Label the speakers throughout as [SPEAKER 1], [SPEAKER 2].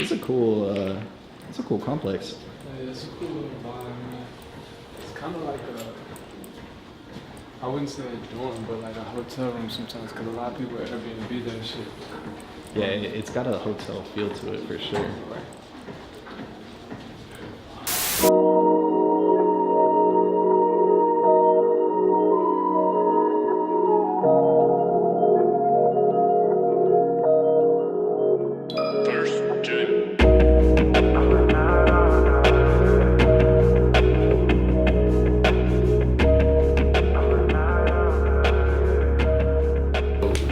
[SPEAKER 1] It's a cool, it's a cool complex.
[SPEAKER 2] Yeah, it's a cool little vibe, man. It's kind of like I wouldn't say a dorm, but like a hotel room sometimes, because a lot of people are Airbnb that shit.
[SPEAKER 1] Yeah, it's got a hotel feel to it for sure.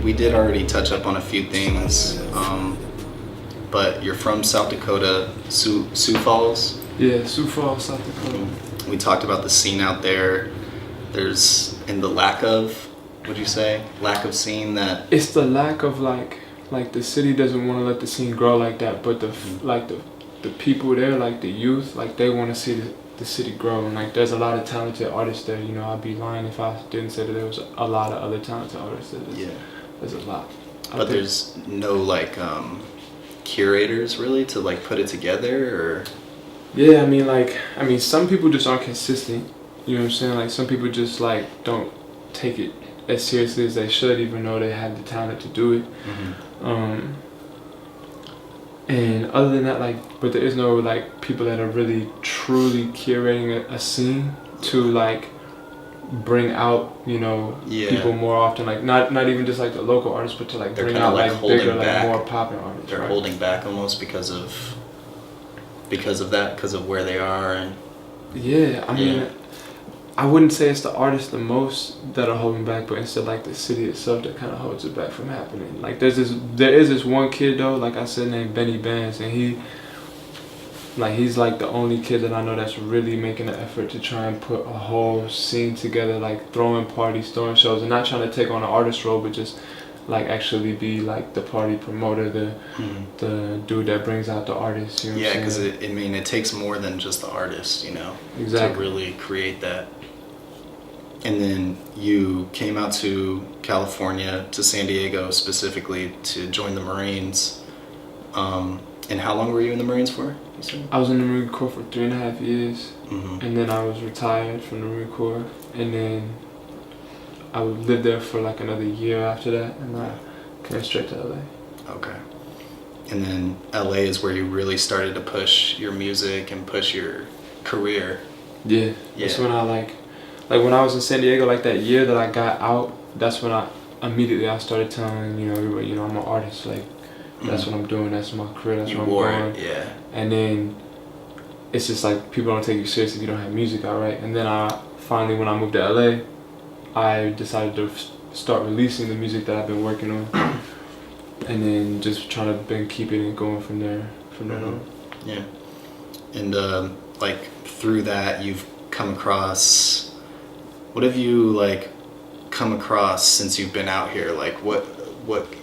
[SPEAKER 3] We did already touch up on a few things, but you're from South Dakota, Sioux Falls.
[SPEAKER 2] Yeah, Sioux Falls, South Dakota.
[SPEAKER 3] We talked about the scene out there. There's the lack of, would you say, lack of scene that.
[SPEAKER 2] It's the lack of like the city doesn't want to let the scene grow like that, but the people there, like the youth, like they want to see the city grow. And like there's a lot of talented artists there. You know, I'd be lying if I didn't say that there was a lot of other talented artists there. There's a lot.
[SPEAKER 3] But there's no like curators really to like put it together, or.
[SPEAKER 2] Yeah, I mean, some people just aren't consistent. You know what I'm saying? Like some people just like don't take it as seriously as they should, even though they have the talent to do it.
[SPEAKER 3] Mm-hmm.
[SPEAKER 2] And other than that, like, but there is no like people that are really truly curating a scene to like bring out, you know, people more often. Like not even just like the local artists, but to like bring out like bigger, like more popping artists.
[SPEAKER 3] They're holding back almost because of that, because of where they are. And
[SPEAKER 2] I mean, I wouldn't say it's the artists the most that are holding back, but instead like the city itself that kind of holds it back from happening. Like there is this one kid though, like I said, named Benny Bands, and he's like the only kid that I know that's really making an effort to try and put a whole scene together, like throwing parties, throwing shows, and not trying to take on an artist role, but just like actually be like the party promoter, the dude that brings out the artists. You know what I'm
[SPEAKER 3] because
[SPEAKER 2] saying?
[SPEAKER 3] it takes more than just the artist, you know,
[SPEAKER 2] exactly,
[SPEAKER 3] to really create that. And then you came out to California, to San Diego specifically, to join the Marines. And how long were you in the Marines for?
[SPEAKER 2] I was in the Marine Corps for 3.5 years,
[SPEAKER 3] mm-hmm.
[SPEAKER 2] and then I was retired from the Marine Corps, and then I lived there for like another year after that, and I came straight to LA.
[SPEAKER 3] Okay. And then LA is where you really started to push your music and push your career.
[SPEAKER 2] Yeah. That's when I like when I was in San Diego, like that year that I got out, that's when I started telling, you know, everybody, you know, I'm an artist, like that's what I'm doing, that's my career, that's what I'm going.
[SPEAKER 3] Yeah.
[SPEAKER 2] And then it's just like people don't take you serious if you don't have music out, right? And then I finally, when I moved to LA, I decided to start releasing the music that I've been working on, and then just trying to been keeping it going from there on.
[SPEAKER 3] Yeah. And like through that, you've come across. What have you like come across since you've been out here? Like what?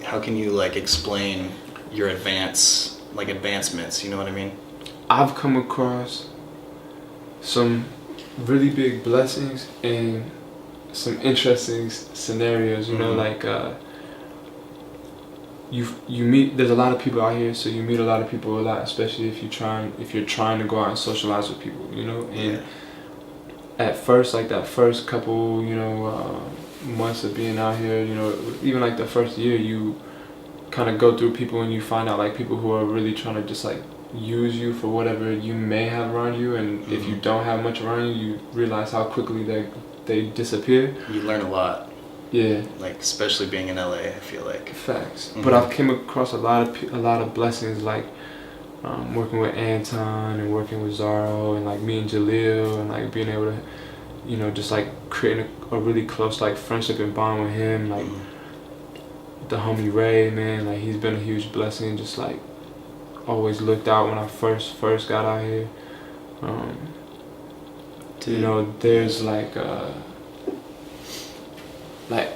[SPEAKER 3] How can you like explain your advancements? You know what I mean?
[SPEAKER 2] I've come across some really big blessings and some interesting scenarios, you know, like you meet, there's a lot of people out here, so you meet a lot of people a lot, especially if you're trying to go out and socialize with people, you know. And at first, like that first couple, you know, months of being out here, you know, even like the first year, you kind of go through people and you find out like people who are really trying to just like use you for whatever you may have around you, and if you don't have much around you, you realize how quickly they disappear.
[SPEAKER 3] You learn a lot.
[SPEAKER 2] Yeah.
[SPEAKER 3] Like especially being in LA, I feel like.
[SPEAKER 2] Facts. Mm-hmm. But I've came across a lot of blessings, like working with Anton and working with Zaro and like me and Jaleel, and like being able to, you know, just like creating a really close like friendship and bond with him. Like the homie Ray, man, like he's been a huge blessing. Just like always looked out when I first got out here. You know, there's like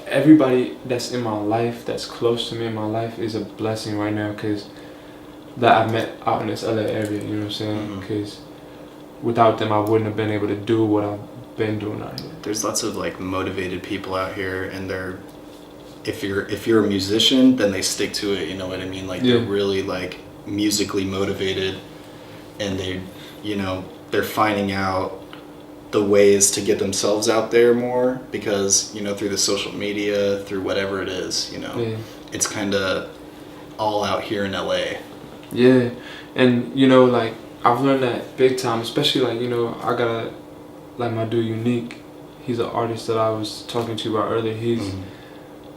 [SPEAKER 2] everybody that's in my life, that's close to me in my life, is a blessing right now, because that I met out in this LA area, you know what I'm saying? Because without them, I wouldn't have been able to do what I've been doing out here.
[SPEAKER 3] There's lots of like motivated people out here, and if you're a musician, then they stick to it, you know what I mean? Like they're really like musically motivated, and they, you know, they're finding out the ways to get themselves out there more because, you know, through the social media, through whatever it is, you know, it's kind of all out here in LA.
[SPEAKER 2] Yeah, and you know, like I've learned that big time, especially like, you know, I got like my dude Unique. He's an artist that I was talking to you about earlier. He's,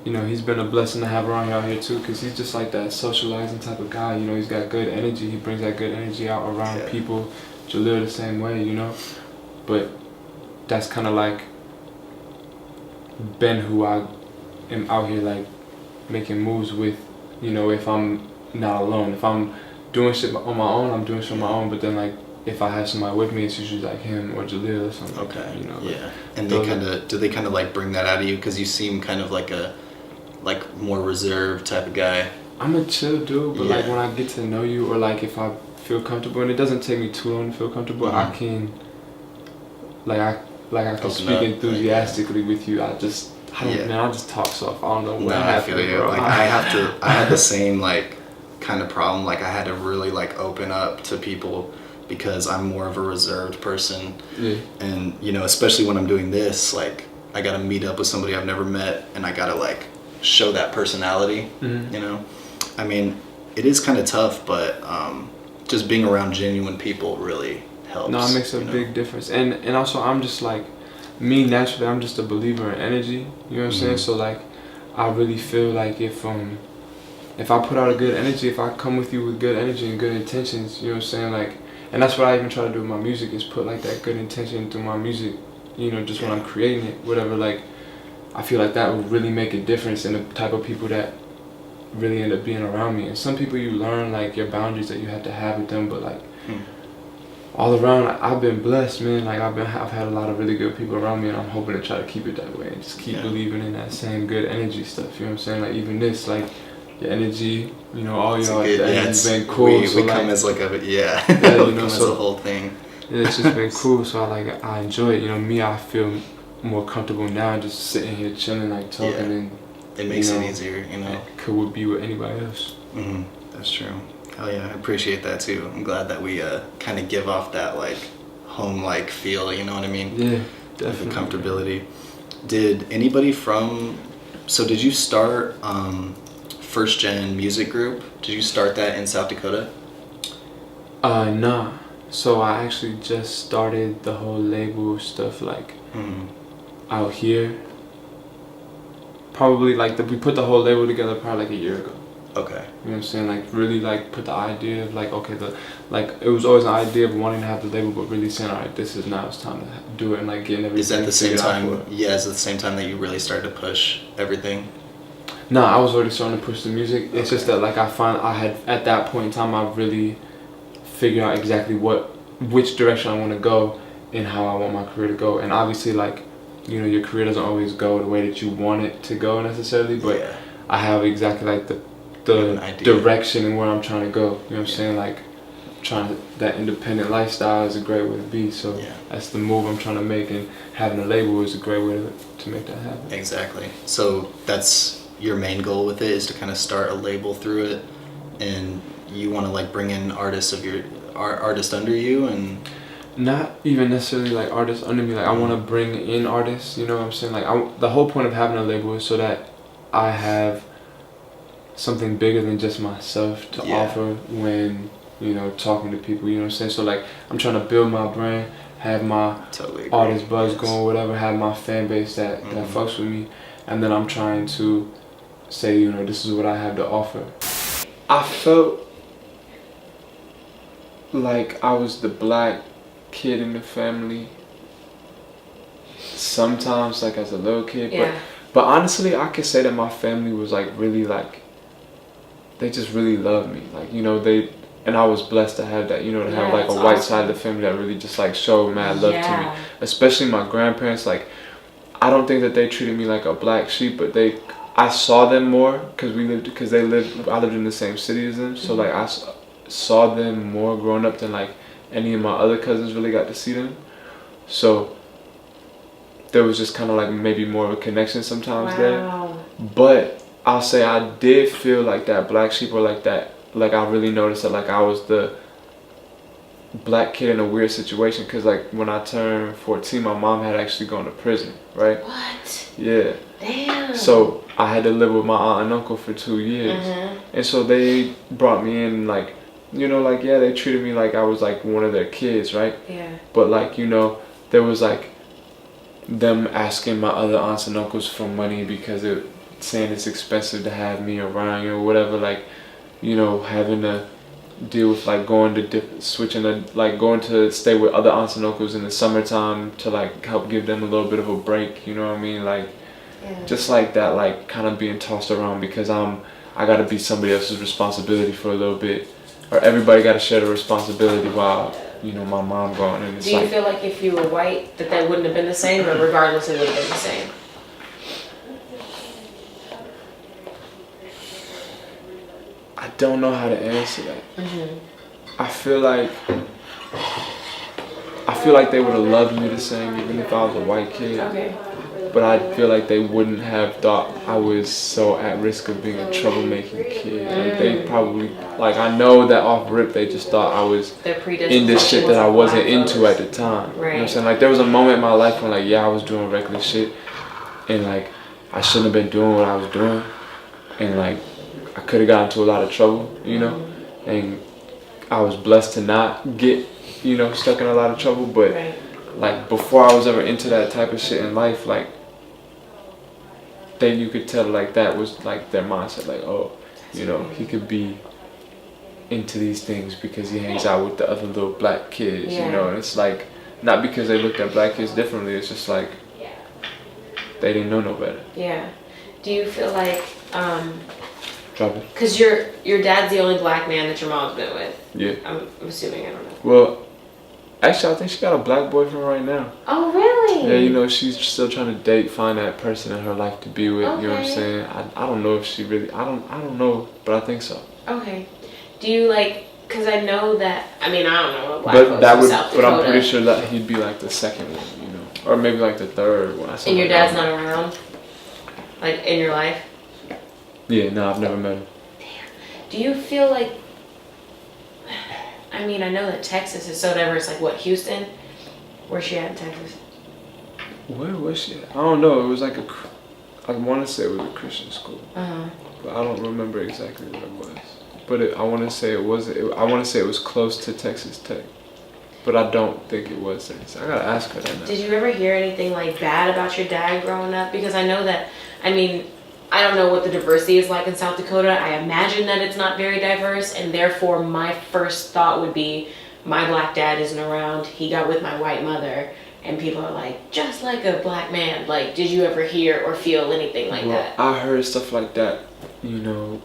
[SPEAKER 2] you know, he's been a blessing to have around out here too, because he's just like that socializing type of guy. You know, he's got good energy. He brings that good energy out around people. Jalil the same way, you know, but that's kind of like been who I am out here like making moves with, you know, if I'm not alone. If I'm doing shit on my own, I'm doing shit on my own, but then like if I have somebody with me, it's usually like him or Jalil or something.
[SPEAKER 3] Okay.
[SPEAKER 2] You know.
[SPEAKER 3] Yeah. And they do they kind of like bring that out of you because you seem kind of like a more reserved type of guy.
[SPEAKER 2] I'm a chill dude, but like when I get to know you, or like if I feel comfortable, and it doesn't take me too long to feel comfortable, I can I can speak enthusiastically with you. I just talk soft. I don't know what happened,
[SPEAKER 3] I feel you.
[SPEAKER 2] bro.
[SPEAKER 3] Like I had the same like kind of problem. Like I had to really like open up to people because I'm more of a reserved person. Yeah. And you know, especially when I'm doing this, like I gotta meet up with somebody I've never met, and I gotta like show that personality. You know, I mean, it is kind of tough, but just being around genuine people really helps.
[SPEAKER 2] No, it makes a big difference. And also I'm just like, me naturally, I'm just a believer in energy. You know what I'm saying? So like, I really feel like if I put out a good energy, if I come with you with good energy and good intentions, you know what I'm saying? Like, and that's what I even try to do with my music, is put like that good intention through my music. You know, just when I'm creating it, whatever. Like, I feel like that would really make a difference in the type of people that really end up being around me. And some people you learn like your boundaries that you have to have with them, but like all around, I've been blessed, man. Like I've had a lot of really good people around me, and I'm hoping to try to keep it that way and just keep believing in that same good energy stuff. You know what I'm saying? Like even this, like your energy, you know, all y'all, it's been cool.
[SPEAKER 3] We
[SPEAKER 2] so
[SPEAKER 3] come
[SPEAKER 2] like,
[SPEAKER 3] as like a
[SPEAKER 2] you know,
[SPEAKER 3] as
[SPEAKER 2] so
[SPEAKER 3] a whole thing.
[SPEAKER 2] It's just been cool. So I enjoy it. You know, me, I feel more comfortable now just sitting here chilling, like talking, and
[SPEAKER 3] it makes it easier, you know.
[SPEAKER 2] Could be with anybody else.
[SPEAKER 3] That's true. Hell yeah, I appreciate that too. I'm glad that we kind of give off that like home-like feel, you know what I mean?
[SPEAKER 2] Yeah, definitely.
[SPEAKER 3] The comfortability. Did anybody did you start 1stGen Music Group? Did you start that in South Dakota?
[SPEAKER 2] Nah. So I actually just started the whole label stuff like out here. Probably like we put the whole label together probably like a year ago.
[SPEAKER 3] Okay.
[SPEAKER 2] You know what I'm saying? Like really like put the idea of like, okay, it was always an idea of wanting to have the label, but really saying, all right, it's time to do it, and like getting everything.
[SPEAKER 3] Is that the same time? Yeah, is it the same time that you really started to push everything?
[SPEAKER 2] No, I was already starting to push the music. It's just that like I had at that point in time, I really figured out exactly which direction I want to go and how I want my career to go. And obviously, like, you know, your career doesn't always go the way that you want it to go necessarily, but I have exactly like the direction and where I'm trying to go. You know what I'm saying? Like, that independent lifestyle is a great way to be. So that's the move I'm trying to make, and having a label is a great way to make that happen.
[SPEAKER 3] Exactly. So that's your main goal with it, is to kind of start a label through it, and you want to like bring in artists under you, and
[SPEAKER 2] not even necessarily like artists under me. Like I want to bring in artists. You know what I'm saying? Like the whole point of having a label is so that I have something bigger than just myself to offer when, you know, talking to people. You know what I'm saying? So like I'm trying to build my brand, have my artist buzz going, whatever, have my fan base that fucks with me, and then I'm trying to say, you know, this is what I have to offer. I felt like I was the black kid in the family sometimes, like as a little kid, but honestly I could say that my family was like really like, they just really loved me, like, you know, and I was blessed to have that, you know, to have like a white side of the family that really just like showed mad love to me, especially my grandparents. Like I don't think that they treated me like a black sheep, but I saw them more because I lived in the same city as them, so like I saw them more growing up than like any of my other cousins really got to see them. So there was just kind of like maybe more of a connection sometimes there. But I'll say I did feel like that black sheep, or like that like I really noticed that like I was the black kid in a weird situation, because like when I turned 14, my mom had actually gone to prison, right?
[SPEAKER 4] What?
[SPEAKER 2] Yeah.
[SPEAKER 4] Damn.
[SPEAKER 2] So I had to live with my aunt and uncle for 2 years. And so they brought me in, like, you know, like, yeah, they treated me like I was like one of their kids, right?
[SPEAKER 4] Yeah.
[SPEAKER 2] But like, you know, there was like them asking my other aunts and uncles for money because it saying it's expensive to have me around, or whatever, like, you know, having to deal with like going to switching to like going to stay with other aunts and uncles in the summertime to like help give them a little bit of a break, you know what I mean? Like,
[SPEAKER 4] Yeah.
[SPEAKER 2] just like that, like kind of being tossed around because I gotta be somebody else's responsibility for a little bit, or everybody gotta share the responsibility while, you know, my mom gone. And it's
[SPEAKER 4] Do you
[SPEAKER 2] like,
[SPEAKER 4] feel like if you were white that wouldn't have been the same, or regardless it would have been the same?
[SPEAKER 2] I don't know how to answer that. I feel like they would have loved me the same even if I was a white kid.
[SPEAKER 4] Okay.
[SPEAKER 2] But I feel like they wouldn't have thought I was so at risk of being a troublemaking kid. Like they probably, like I know that off rip they just thought I was in this shit that I wasn't into at the time. You know what I'm saying? Like there was a moment in my life when like, yeah, I was doing reckless shit and like I shouldn't have been doing what I was doing, and like I could have gotten into a lot of trouble, you know, and I was blessed to not get, you know, stuck in a lot of trouble. But like before I was ever into that type of shit in life, like then you could tell like that was like their mindset, like, oh, you know, he could be into these things because he hangs out with the other little black kids, you know. And it's like not because they looked at black kids differently, it's just like they didn't know no better.
[SPEAKER 4] Yeah. Do you feel like
[SPEAKER 2] Drop it.
[SPEAKER 4] because your dad's the only black man that your mom's been with?
[SPEAKER 2] Yeah.
[SPEAKER 4] I'm assuming, I don't know.
[SPEAKER 2] Well, actually I think she got a black boyfriend right now.
[SPEAKER 4] Oh really?
[SPEAKER 2] Yeah, you know, she's still trying to date, find that person in her life to be with. You know what I'm saying? I don't know if she really, I don't know, but I think so.
[SPEAKER 4] Okay. Do you like, because I know that, I mean, I don't know what black
[SPEAKER 2] But
[SPEAKER 4] folks
[SPEAKER 2] that
[SPEAKER 4] from
[SPEAKER 2] would,
[SPEAKER 4] South
[SPEAKER 2] but I'm
[SPEAKER 4] Dakota.
[SPEAKER 2] pretty sure that he'd be like the second one, you know, or maybe like the third one.
[SPEAKER 4] And your dad's not around? Like in your life?
[SPEAKER 2] Yeah, no, I've never met him.
[SPEAKER 4] Do you feel like, I mean, I know that Texas is so diverse, like what, Houston? Where's she at in Texas?
[SPEAKER 2] Where was she at? I don't know. It was like I want to say it was a Christian school, but I don't remember exactly what it was. But I want to say it was. I want to say it was close to Texas Tech, but I don't think it was Texas. I gotta ask her that now.
[SPEAKER 4] Did you ever hear anything like bad about your dad growing up? Because I know that, I mean, I don't know what the diversity is like in South Dakota. I imagine that it's not very diverse, and therefore my first thought would be, my black dad isn't around, he got with my white mother, and people are like, just like a black man. Like, did you ever hear or feel anything like that?
[SPEAKER 2] I heard stuff like that, you know,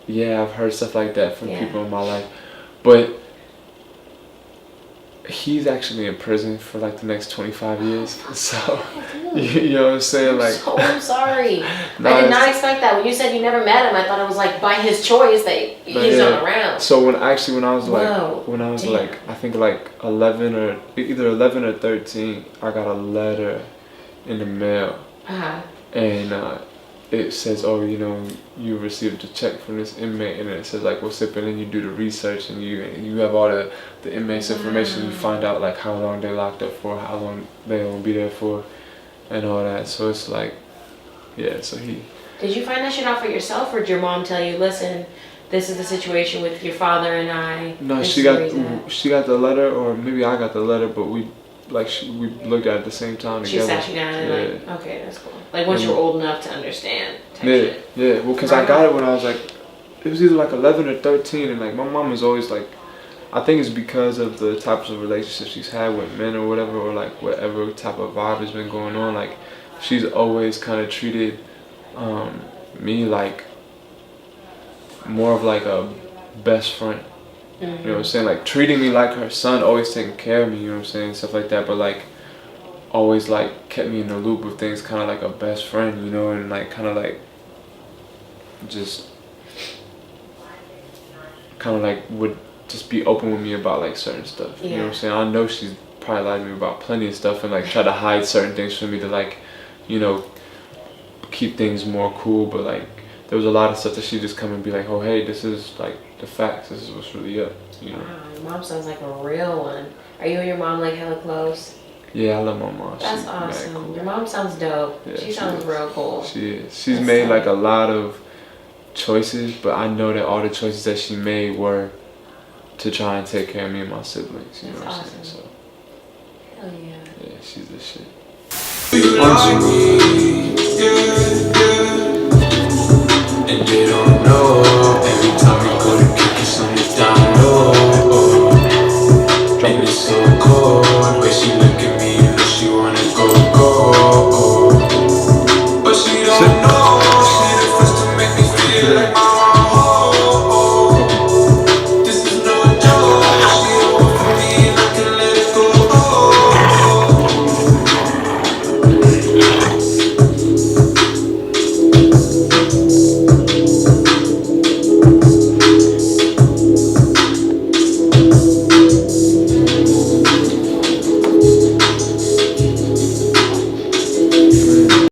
[SPEAKER 2] yeah, I've heard stuff like that from people in my life, but he's actually in prison for like the next 25 years, so you know what I'm saying? Like,
[SPEAKER 4] I'm sorry.
[SPEAKER 2] No,
[SPEAKER 4] I did not expect that. When you said you never met him, I thought it was like by his choice that he's not around.
[SPEAKER 2] So when I was like,
[SPEAKER 4] Damn.
[SPEAKER 2] like, I think like 11 or either 11 or 13, I got a letter in the mail, and it says, oh, you know, you received a check from this inmate, and it says like, what's up, and then you do the research, and you have all the inmate's information. You find out like how long they're locked up for, how long they won't be there for, and all that. So it's like, yeah, so he...
[SPEAKER 4] Did you find that shit out for yourself, or did your mom tell you, listen, this is the situation with your father and I?
[SPEAKER 2] No, she got the letter, or maybe I got the letter, but we looked at it at the same time together.
[SPEAKER 4] She sat you down and like, okay, that's cool. Like once you're old enough to understand type shit.
[SPEAKER 2] Yeah, well, because I got it when I was like, it was either like 11 or 13, and like my mom was always like, I think it's because of the types of relationships she's had with men or whatever, or like whatever type of vibe has been going on, like she's always kind of treated me like more of like a best friend. You know what I'm saying? Like treating me like her son, always taking care of me, you know what I'm saying? Stuff like that, but like always like kept me in the loop of things, kind of like a best friend, you know, and like kind of like just kind of like would just be open with me about like certain stuff. You know what I'm saying? I know she's probably lied to me about plenty of stuff and like try to hide certain things from me to like, you know, keep things more cool, but like there was a lot of stuff that she just come and be like, oh hey, this is like the facts. This is what's really up. You know.
[SPEAKER 4] Wow, your mom sounds like a real one. Are you and your mom like hella close?
[SPEAKER 2] Yeah, I love my mom.
[SPEAKER 4] That's
[SPEAKER 2] She's
[SPEAKER 4] awesome.
[SPEAKER 2] mad cool.
[SPEAKER 4] Your mom sounds dope.
[SPEAKER 2] Yeah,
[SPEAKER 4] she sounds
[SPEAKER 2] is.
[SPEAKER 4] real cool.
[SPEAKER 2] She is. She's
[SPEAKER 4] That's
[SPEAKER 2] made
[SPEAKER 4] tight.
[SPEAKER 2] like a lot of choices, but I know that all the choices that she made were to try and take care of me and my siblings. You
[SPEAKER 4] That's
[SPEAKER 2] know what
[SPEAKER 4] awesome.
[SPEAKER 2] I'm saying? So
[SPEAKER 4] Hell yeah.
[SPEAKER 2] yeah, she's the shit.
[SPEAKER 5] And they don't